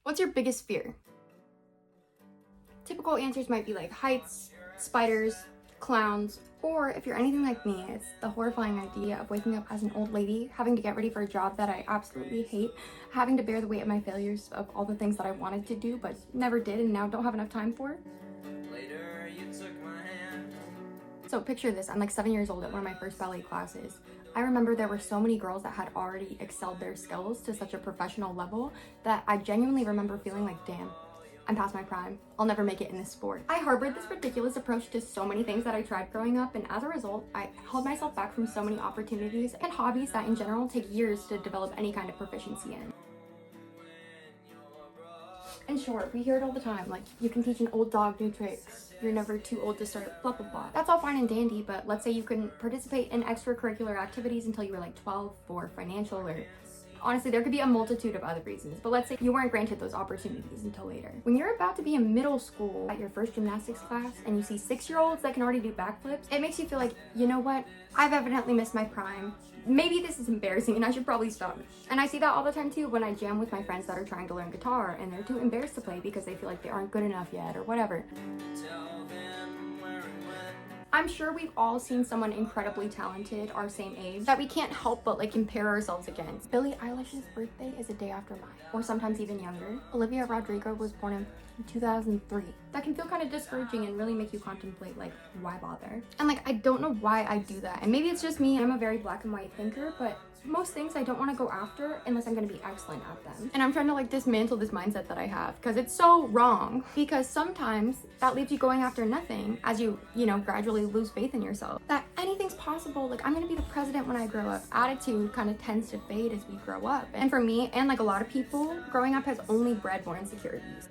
What's your biggest fear? Typical answers might be like heights, spiders, clowns, or if you're anything like me, it's the horrifying idea of waking up as an old lady, having to get ready for a job that I absolutely hate, having to bear the weight of my failures of all the things that I wanted to do but never did and now don't have enough time for. Later, you took my hand. So picture this, I'm like 7 years old at one of my first ballet classes. I remember there were so many girls that had already excelled their skills to such a professional level that I genuinely remember feeling like, damn, I'm past my prime. I'll never make it in this sport. I harbored this ridiculous approach to so many things that I tried growing up, and as a result, I held myself back from so many opportunities and hobbies that in general take years to develop any kind of proficiency in. And sure, we hear it all the time, like, you can teach an old dog new tricks. You're never too old to start blah blah blah. That's all fine and dandy, but let's say you couldn't participate in extracurricular activities until you were like 12 for financial or honestly, there could be a multitude of other reasons, but let's say you weren't granted those opportunities until later. When you're about to be in middle school at your first gymnastics class and you see 6-year-olds that can already do backflips, it makes you feel like, you know what? I've evidently missed my prime. Maybe this is embarrassing and I should probably stop. And I see that all the time too when I jam with my friends that are trying to learn guitar and they're too embarrassed to play because they feel like they aren't good enough yet or whatever. Tell them where and when. I'm sure we've all seen someone incredibly talented our same age that we can't help but like compare ourselves against. Billie Eilish's birthday is a day after mine, or sometimes even younger. Olivia Rodrigo was born in 2003. That can feel kind of discouraging and really make you contemplate like, why bother? And like, I don't know why I do that. And maybe it's just me, I'm a very black and white thinker, but most things I don't want to go after unless I'm going to be excellent at them. And I'm trying to like dismantle this mindset that I have because it's so wrong, because sometimes that leaves you going after nothing as you gradually lose faith in yourself. That anything's possible, like I'm going to be the president when I grow up. Attitude kind of tends to fade as we grow up. And for me, and like a lot of people, growing up has only bred more insecurities.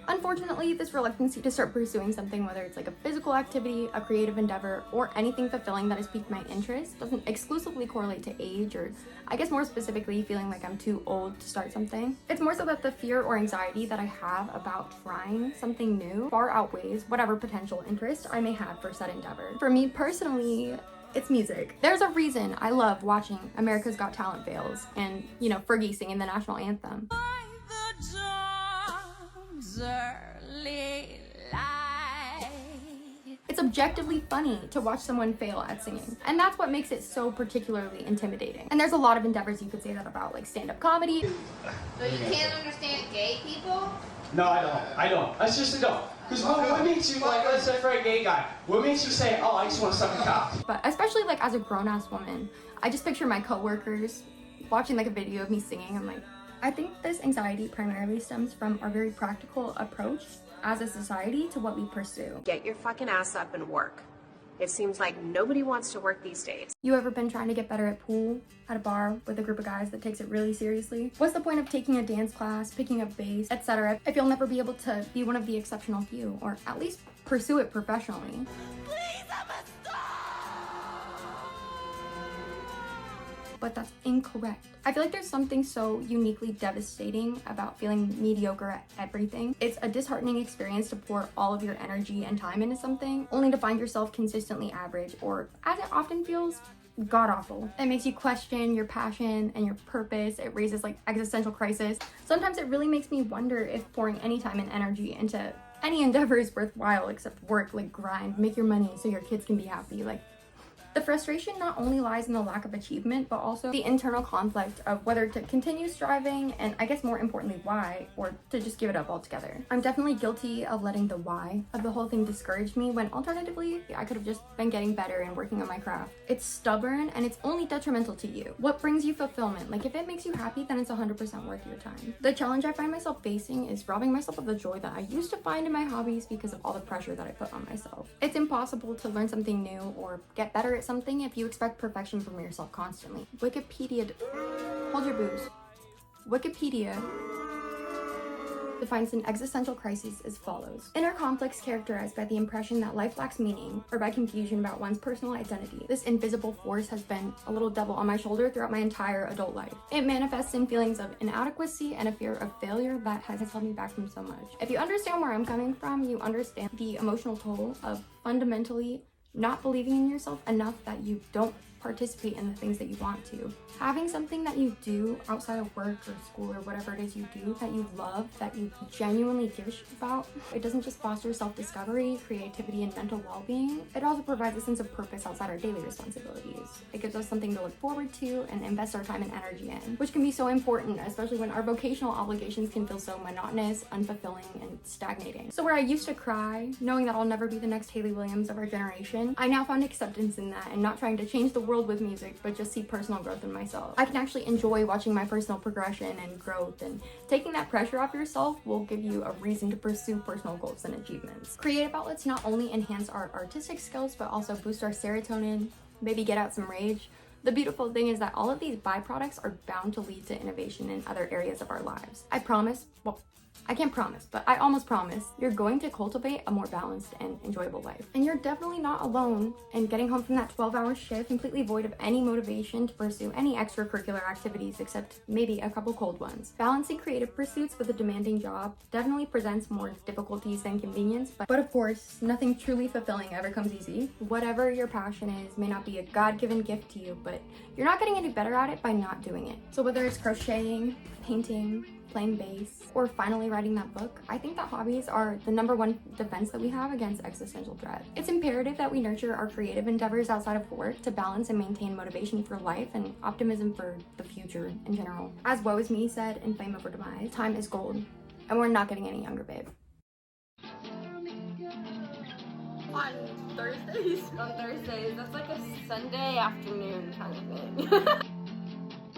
Unfortunately, this reluctancy to start pursuing something, whether it's like a physical activity, a creative endeavor, or anything fulfilling that has piqued my interest, doesn't exclusively correlate to age, or I guess more specifically feeling like I'm too old to start something. It's more so that the fear or anxiety that I have about trying something new far outweighs whatever potential interest I may have for said endeavor. For me personally, it's music. There's a reason I love watching America's Got Talent fails and, Fergie singing the national anthem. Early light. It's objectively funny to watch someone fail at singing, and that's what makes it so particularly intimidating. And there's a lot of endeavors you could say that about, like stand-up comedy. So you can't understand gay people? No, I don't. I seriously don't. Because what makes you, like, let's say for a gay guy, what makes you say, oh, I just want to suck a cock? But especially, like, as a grown-ass woman, I just picture my coworkers watching, like, a video of me singing. I'm like, I think this anxiety primarily stems from our very practical approach as a society to what we pursue. Get your fucking ass up and work. It seems like nobody wants to work these days. You ever been trying to get better at pool at a bar with a group of guys that takes it really seriously? What's the point of taking a dance class, picking up bass, etc. if you'll never be able to be one of the exceptional few, or at least pursue it professionally? But that's incorrect. I feel like there's something so uniquely devastating about feeling mediocre at everything. It's a disheartening experience to pour all of your energy and time into something, only to find yourself consistently average, or as it often feels, god-awful. It makes you question your passion and your purpose. It raises like existential crisis. Sometimes it really makes me wonder if pouring any time and energy into any endeavor is worthwhile except work, like grind, make your money so your kids can be happy. Like, the frustration not only lies in the lack of achievement, but also the internal conflict of whether to continue striving, and I guess more importantly, why, or to just give it up altogether. I'm definitely guilty of letting the why of the whole thing discourage me, when alternatively, I could have just been getting better and working on my craft. It's stubborn and it's only detrimental to you. What brings you fulfillment? Like, if it makes you happy, then it's 100% worth your time. The challenge I find myself facing is robbing myself of the joy that I used to find in my hobbies because of all the pressure that I put on myself. It's impossible to learn something new or get better at something if you expect perfection from yourself constantly. Hold your booze. Wikipedia defines an existential crisis as follows: inner conflicts characterized by the impression that life lacks meaning, or by confusion about one's personal identity. This invisible force has been a little devil on my shoulder throughout my entire adult life. It manifests in feelings of inadequacy and a fear of failure that has held me back from so much. If you understand where I'm coming from, you understand the emotional toll of fundamentally not believing in yourself enough that you don't participate in the things that you want to. Having something that you do outside of work or school or whatever it is you do that you love, that you genuinely give a shit about, it doesn't just foster self-discovery, creativity, and mental well-being. It also provides a sense of purpose outside our daily responsibilities. It gives us something to look forward to and invest our time and energy in, which can be so important, especially when our vocational obligations can feel so monotonous, unfulfilling, and stagnating. So where I used to cry, knowing that I'll never be the next Hayley Williams of our generation, I now found acceptance in that and not trying to change the world with music, but just see personal growth in myself. I can actually enjoy watching my personal progression and growth, and taking that pressure off yourself will give you a reason to pursue personal goals and achievements. Creative outlets not only enhance our artistic skills, but also boost our serotonin, maybe get out some rage. The beautiful thing is that all of these byproducts are bound to lead to innovation in other areas of our lives. I promise, well, I can't promise, but I almost promise you're going to cultivate a more balanced and enjoyable life. And you're definitely not alone in getting home from that 12-hour shift completely void of any motivation to pursue any extracurricular activities except maybe a couple cold ones. Balancing creative pursuits with a demanding job definitely presents more difficulties than convenience, but of course, nothing truly fulfilling ever comes easy. Whatever your passion is may not be a God-given gift to you, but you're not getting any better at it by not doing it. So whether it's crocheting, painting, playing bass, or finally writing that book, I think that hobbies are the #1 defense that we have against existential dread. It's imperative that we nurture our creative endeavors outside of work to balance and maintain motivation for life and optimism for the future in general. As Woe Is Me said in Flame Over Demise, time is gold, and we're not getting any younger, babe. On Thursdays, that's like a Sunday afternoon kind of thing.